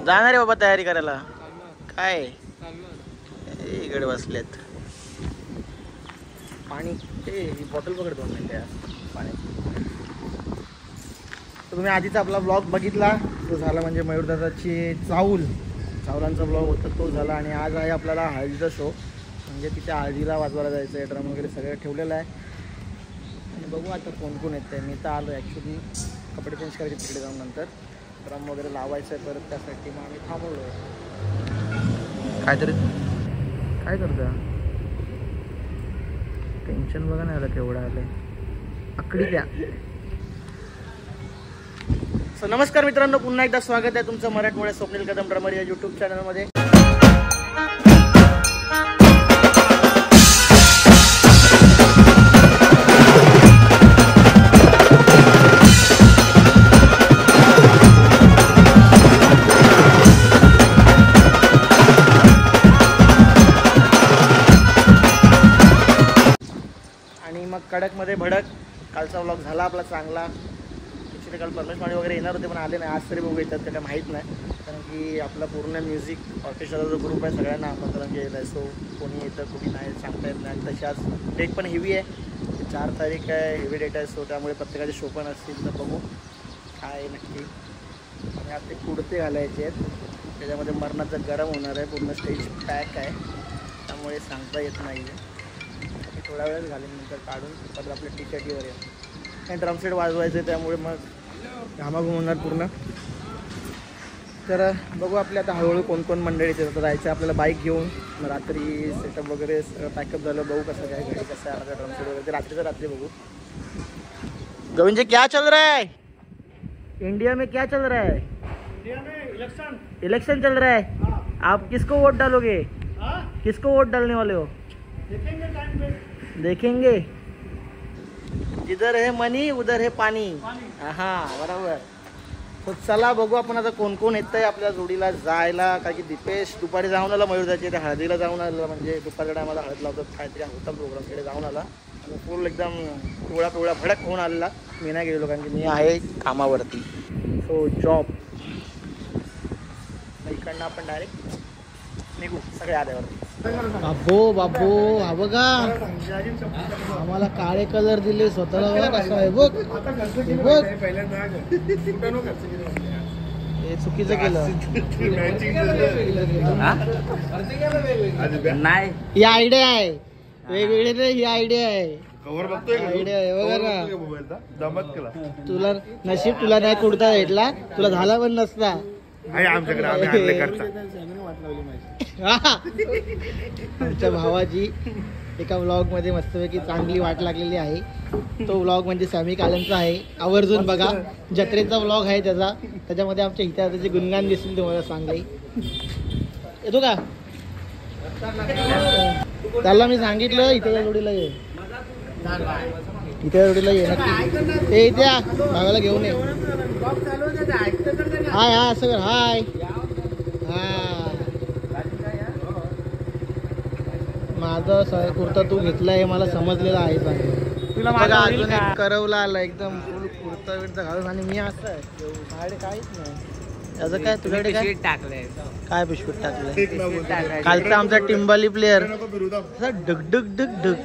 जाणार आहे बाबा तयारी करायला. काय इकडे बसलेत. पाणी ही बॉटल पकडतो त्या पाण्याची. तुम्ही आधीचा आपला ब्लॉग बघितला तो झाला म्हणजे मयूरदादाची चावलांचा ब्लॉग होता तो झाला. आणि आज आहे आपल्याला हळदीचा शो म्हणजे तिच्या हळदीला वाजवायला जायचं आहे. ड्रम वगैरे सगळं ठेवलेलं आहे आणि बघू आता कोण कोण येतं आहे. मी तर आलो ॲक्च्युली कपडे चेंज करायचे तिकडे जाऊन नंतर ड्रम वगैरे लावायचं आहे परत त्यासाठी मग आम्ही थांबवलो आहे. काय करता टेन्शन बघा ना याला केवढं आलं आकडी द्या. सो नमस्कार मित्रांनो, पुन्हा एकदा स्वागत आहे तुमचं मराठमोळ्या स्वप्नील कदम ड्रमर या यूट्यूब चॅनलमध्ये. आणि मग कडकमध्ये भडक कालचा व्लॉग झाला आपला चांगला. काल परमेश माळी वगैरे येणार होते पण आले नाही. आज तरी बघू येतात का काय माहीत नाही, कारण की आपला पूर्ण म्युझिक ऑर्केस्ट्राचा जो ग्रुप आहे सगळ्यांना आमंत्रण केलेलं आहे. सो कोणी येतं कोणी नाही सांगता येत नाही. तशी आज डेट पण हेवी आहे, 4 तारीख आहे, हेवी डेट आहे. सो त्यामुळे प्रत्येकाचे शो पण असतील तर बघू काय नक्की. आणि आता ते कुडते घालायचे आहेत त्याच्यामध्ये मरणाचं गरम होणार आहे. पूर्ण स्टेज पॅक आहे त्यामुळे सांगता येत नाही आहे. थोड्या वेळच घालेन नंतर काढून परत आपल्या टी-शर्टीवर येईल. आणि ड्रमसेट वाजवायचं आहे त्यामुळे मग घामाघूम होणार पूर्ण. तर बघू आपल्या आता हळूहळू कोण कोण मंडळी तर जायचं आपल्याला बाईक घेऊन. मग रात्री सेटअप वगैरे सगळं पॅकअप झालं. बघू कसं काय घरी कसं आहे ड्रमसेट वगैरे ते रात्री बघू. गोविंद जी क्या चल रहा है इंडिया में? क्या चल रहा है इंडिया में? इलेक्शन चल रहा है. आप किसको वोट डालोगे? किसको वोट डालने वाले हो? देखेंगे. जिधर है मनी उधर है पाणी. हां बरोबर. तर चला बघू आपण आता कोण कोण येतं आहे आपल्या जोडीला जायला. कारण की दीपेश दुपारी जाऊन आला मयूरदाची, त्या हळदीला जाऊन आला म्हणजे दुपारच्या टायमाला हळद लावतात काहीतरी होता प्रोग्राम तिकडे जाऊन आला आणि फुल एकदम पिवळा भडक होऊन आलेला. मी नाही गेलो कारण की मी आहे कामावरती. सो जॉब इकडनं आपण डायरेक्ट निघू सगळे आल्यावरती. बाबो हा बघा आम्हाला काळे कलर दिले स्वतःला. बघा कसं आहे बघ बघ. हे चुकीचं केलं नाही. ही आयडिया आहे वेगवेगळे नाही. ही आयडिया आहे आयडिया आहे बघा ना. तुला नशीब तुला नाही कुडता भेटला, तुला झाला पण नसता. आमच्या भावाची एका व्लॉग मध्ये मस्तपैकी चांगली वाट लागलेली आहे. तो व्लॉग म्हणजे सॅमी कालनचा आहे, आवर्जून बघा. जत्रेचा व्लॉग आहे त्याचा, त्याच्यामध्ये आमच्या इतिहासाचे गुणगान दिसतील तुम्हाला सांगाई. येतो का? त्याला मी सांगितलं इथे जोडीला ये, इथे जोडीला ये नक्की. ते इथे भावाला घेऊन ये. हाय हा असं कर. हाय हा माझा कुर्ता तू घेतला हे मला समजलेलं आहे. तुला माझा अजून एक करवला आला एकदम फुल कुर्ता बिर्ता घालून. आणि मी असं माझ्याकडे काहीच नाही. त्याचं काय तुझ्याकडे काय टाकलंय? काय बिस्कुट टाकलंय? कालचा आमचा टिंबाली प्लेअर डग डग डग डग डग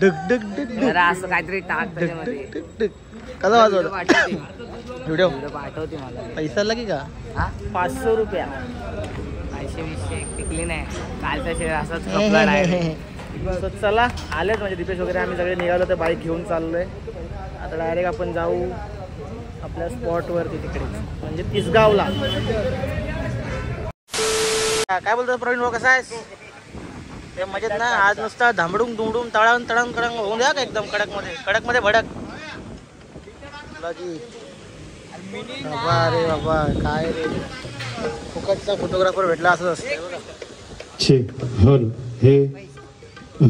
डग डग डग असं काहीतरी टाक डग. कसा वाजवला व्हिडिओ? पाठवते मला. पैसा लागे का? 500 रुपया. 500 टिकली नाही कालचा शेअर असाच कपला डायरेक्ट. चला आलेच म्हणजे दीपेश वगैरे आम्ही सगळे निघालो तर बाईक घेऊन चाललोय. आता डायरेक्ट आपण जाऊ आपल्या स्पॉटवरती तिकडे म्हणजे तिसगावला. काय बोलतो प्रवीण भाऊ, कसा आहेस? ते मजेत ना? आज नुसता धांबडून दुमडून तळावून तळावून कडक होऊन द्या का एकदम कडकमध्ये भडक. बाबा रे बाबा काय रे फुकटचा फोटोग्राफर भेटला असंच असतं. चेक हॉल हे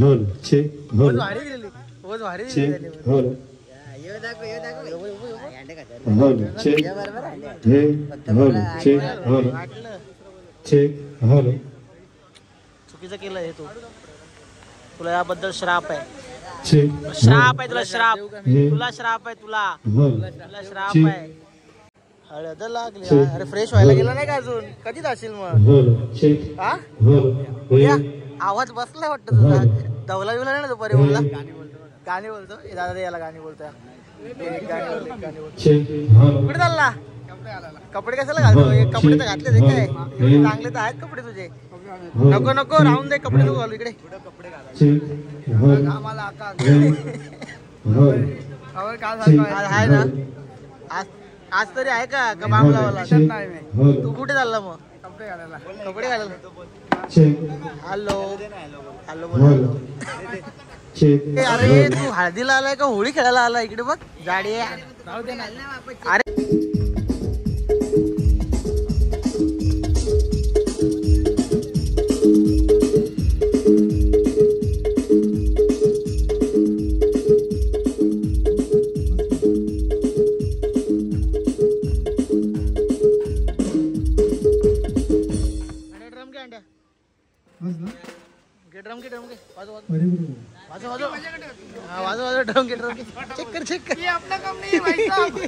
हॉल चेक हॉल भारी चेक हॉल हॉल चेक हे hall check hall check hall. चुकीचं केलं हे तू. तुला याबद्दल श्राप आहे. श्राप आहे तुला. श्राप तुला श्राप आहे. तुला श्राप आहे. हळद लागली. अरे फ्रेश व्हायला गेला नाही का अजून? कधी जाशील मग? हॅलो चेक हा हॅलो या आवाज बसलाय वाटतं तुझा. दवला बिवला नाही ना दुपारी बोलला? गाणी बोलतो दादा, याला गाणी बोलतोय. चेक हॅलो कुठे चालला? कपडे कशाला घालतो? कपडे तर घातले ते काय चांगले तर आहेत कपडे तुझे. नको नको राहून दे कपडे, नको घालू इकडे. चेक हॅलो आहे ना आज? आज तरी आहे का बाम लावायला? तू कुठे चालला मग? कपडे घालायला. Check hello hello hello check अरे तू हळदीला आलाय का होळी खेळायला आलाय? इकडे बघ जाडी आहे. अरे ड्रम के वाजव वाजव वाजव वाजव ड्रम के चेक कर चेक कर. आपला काम नाही भाई साहब.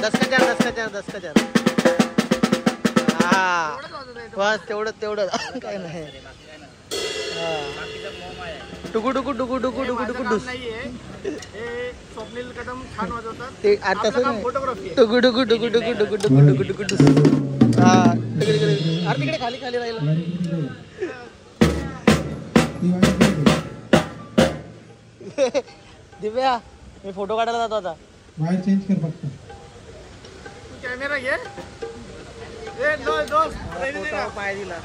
10,000 हा बस तेवढं काय नाही. टुकू टुकू टुकू टुकू टुकू टुकू टुस. स्वप्नील कदम छान वाजवतात ते. फोटोग्राफी टुकू टुकू टुकू टुकू टुकू टुकू टुकू टुकू टुस. हा तिकडे अरे तिकडे खाली खाली राहिला. दिव्या मी फोटो काढायला जातो आता. बाहेर चेंज कर फक्त. कॅमेरा घे. पाय दिला.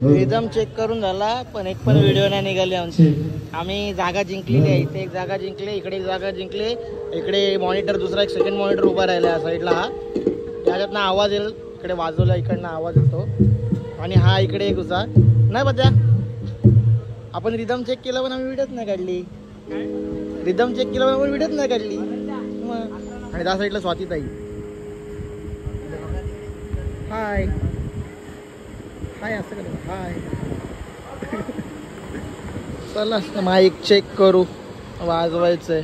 रिदम चेक करून झाला पण एक पण व्हिडिओ नाही निघाली आमची. आम्ही जागा जिंकलेली आहे. इथे एक जागा जिंकली, इकडे एक जागा जिंकली, इकडे मॉनिटर दुसरा एक सेकंड मॉनिटर उभा राहिला या साईडला. हा त्याच्यातनं आवाज येईल, इकडे बाजूला इकडनं आवाज येतो. आणि हा इकडे एक दुसरा नाही बद्या. आपण रिदम चेक केलं पण आम्ही व्हिडिओच नाही काढली. रिदम चेक केलं पण आपण व्हिडिओच नाही काढली. आणि त्या साईडला स्वातीताई. हाय हाय असं कर हाय. चला माईक चेक करू. वाजवायचंय.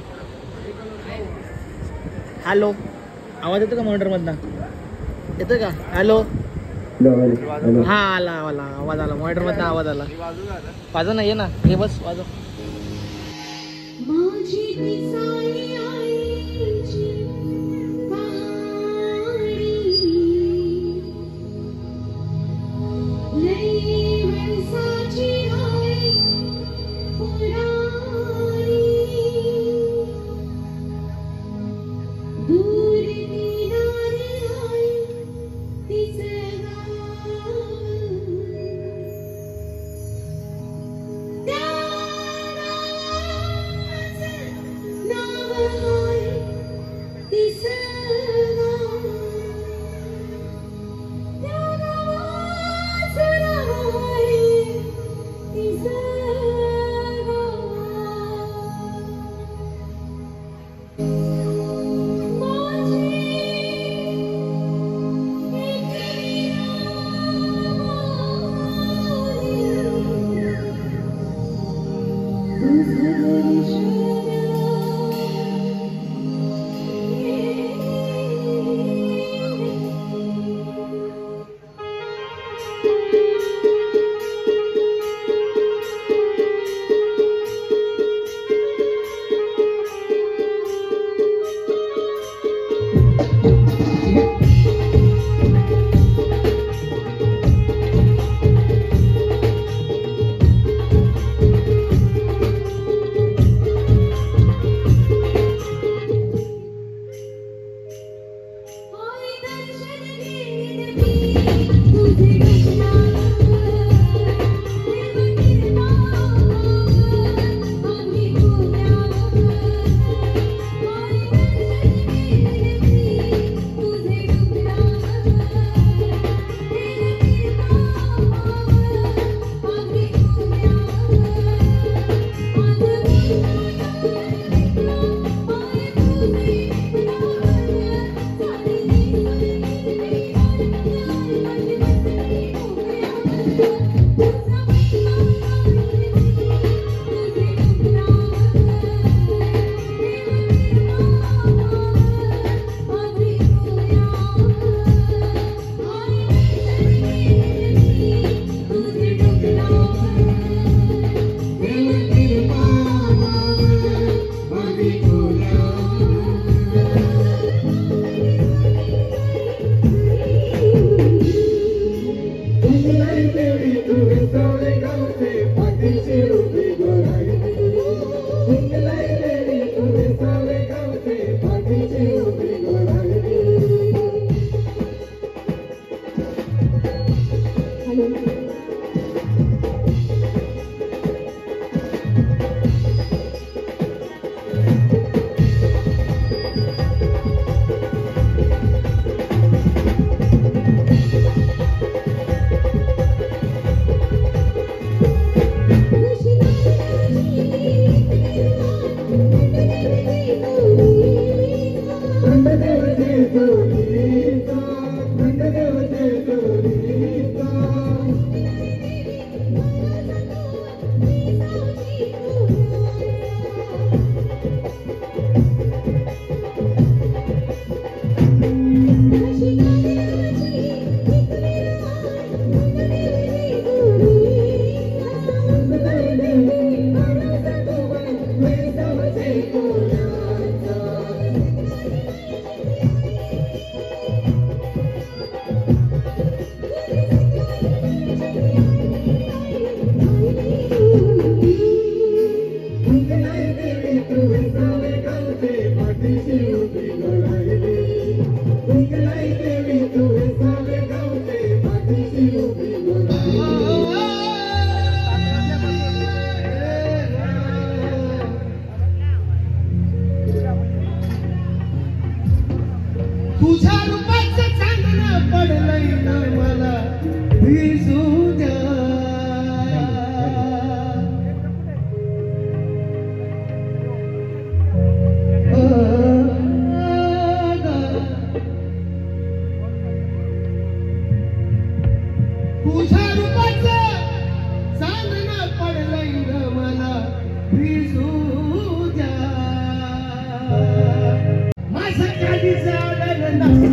हॅलो आवाज येतो का मॉनिटर मधनं? येतोय का? हॅलो हा आला आवाज आला. मॉनिटर मधनं आवाज आला. वाजव ना, ये ना, हे बस वाजव. तुझ्या रूपाचं चांदणं पडलंय ना मला भिजू द्या. तुझ्या रूपाचं चांदणं पडलंय ना मला भिजू द्या. माझं काही झालं नाही.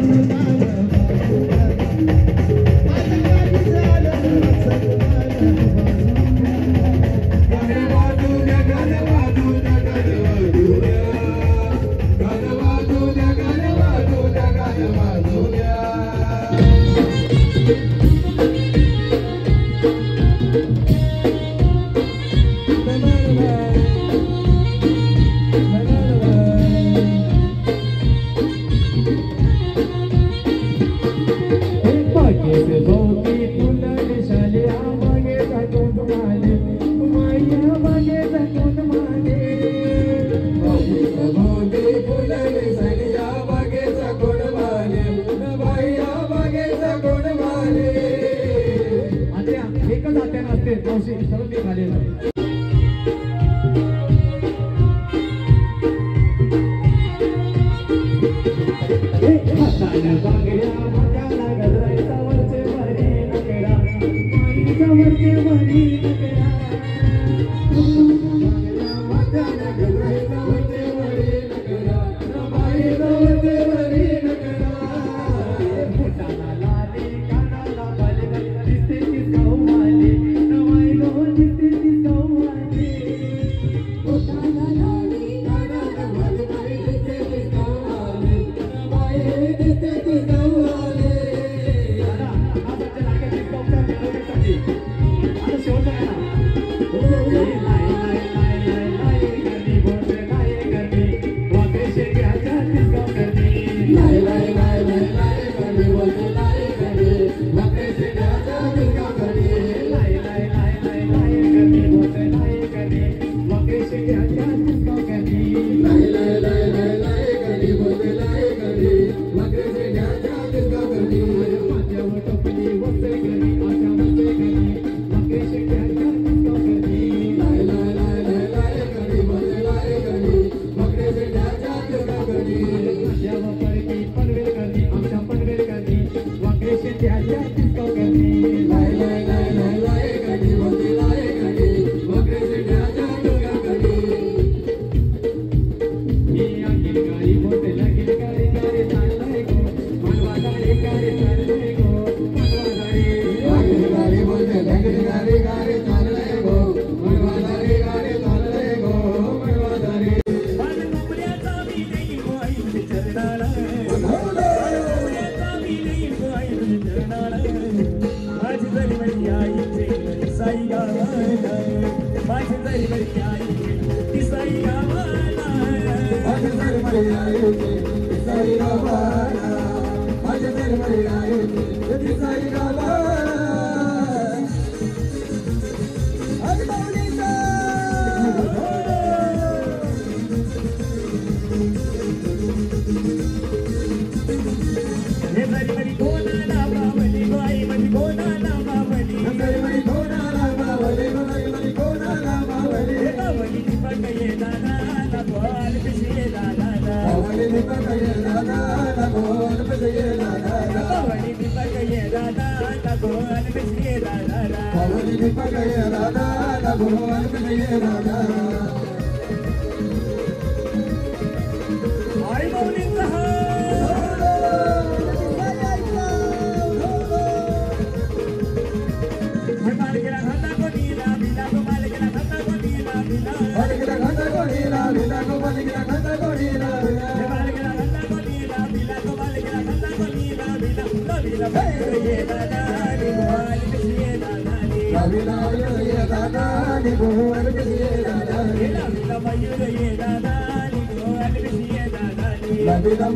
Dadah, आमचा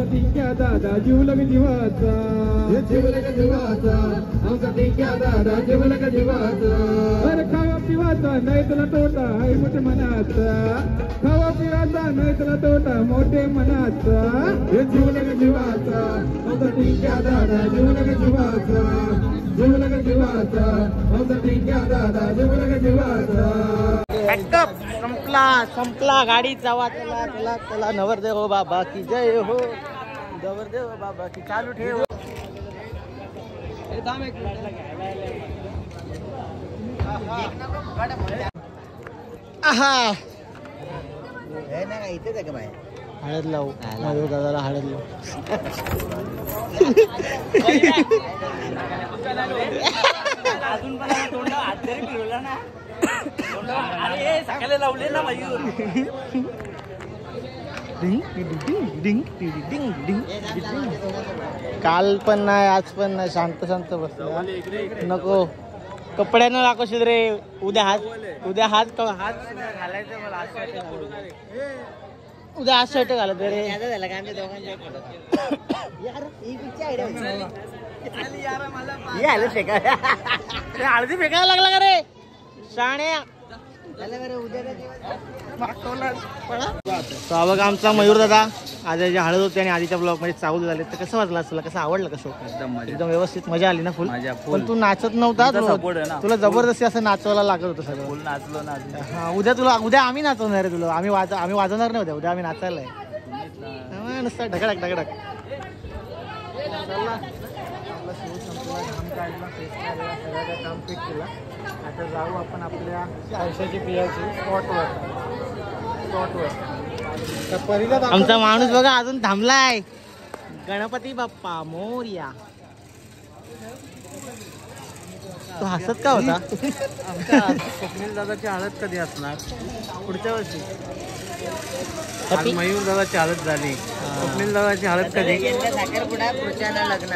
टिंक्या दादा जीवलग जीवाचा जीवलग जीवाचा आमचा टिंक्या दादा जीवलग जीवाचा अरे खावा पिवाचा नाही तुला तोटा आहे मोठे मनाचा खावा पिवाचा नाही तुला तोटा मोठे मनाचा जीवलग जीवाचा आमचा टिंक्या दादा जीवलग जीवाचा जीवलग जीवाचा आमचा टिंक्या दादा जीवलग जीवाचा बॅकअप संपला गाडी जावा चला चला चला नवरदेव हो बाबा की जय हो नवरदेव हो बाबा की चालू ठेव आहा हळद लावू माझ्या दादाला हळद लावू अजून पण तोंड हात जरी फिरवला ना सकाळी लावले ना मयूर काल पण नाही आज पण नाही शांत शांत बसला नको कपड्यानं दाखवशील रे उद्या हात घालायचं मला उद्या आज शर्ट घालत रे हळदी फेकायला लागला का रे शाण्या बघ आमचा मयूर दादा आज जे हळद होते आणि आधीच्या ब्लॉग मध्ये चावल झाले तर कसं वाटलं तुला कसं आवडलं कसं एकदम व्यवस्थित मजा आली ना फुल पण तू नाचत नव्हता तुला जबरदस्ती असं नाचवायला लागत होतं सगळं नाचलो ना हा उद्या आम्ही नाचवणार आहे तुला आम्ही वाजवणार नाही उद्या आम्ही नाचायला आहे नुसतं ढगडक ढगडक काम फिट केला आता जाऊ आपण आपल्या आयुष्याची पियाची स्पॉटवर आमचा माणूस बघा अजून थांबलाय गणपती बाप्पा मोरया तो हसत का होता आमच्या स्वप्नील दादाची हळद कधी असणार पुढच्या वर्षी मयूर दादाची हळद झाली स्वप्नील दादाची हळद कधी साखरपुडा पुढच्या लग्न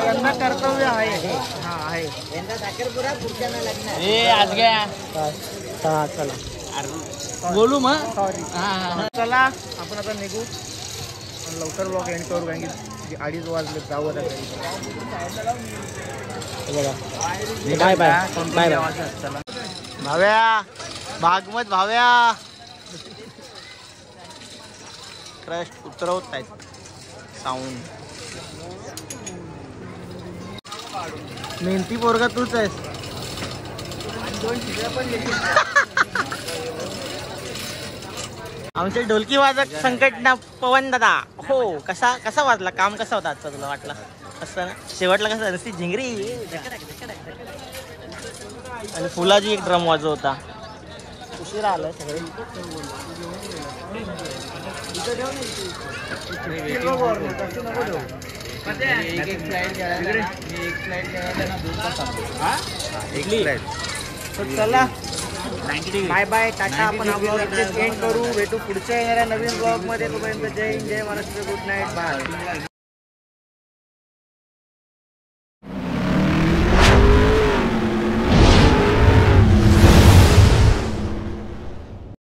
यंदा कर्तव्य आहे हा आहे यंदा साखरपुडा पुढच्या लग्न आज घ्या चला बोलू मग चला आपण आता निघू लवकर ब्लॉग एंड करू कारण की 2:30 वाजले जाऊ आता बाय बाय बाय भाव्या भागमत भाव्या ट्रस्ट उतरवत आहेत साऊंड मेहनती पोरगा तूच आहेस आमचे ढोलकी वाजक संकटना पवन दादा हो कसा वाजला काम कसा होता आजचा तुला वाटला असं ना शेवटला कसं नुसती झिंगरी आणि फुलाची एक ड्रम वाजवता उशिरा आलाय सगळे चला बाय बाय टाटा आपण हा ब्लॉग इथेच एंड करू भेटू पुढच्या येणाऱ्या नवीन ब्लॉग मध्ये तोपर्यंत जय हिंद जय महाराष्ट्र गुड नाईट बाय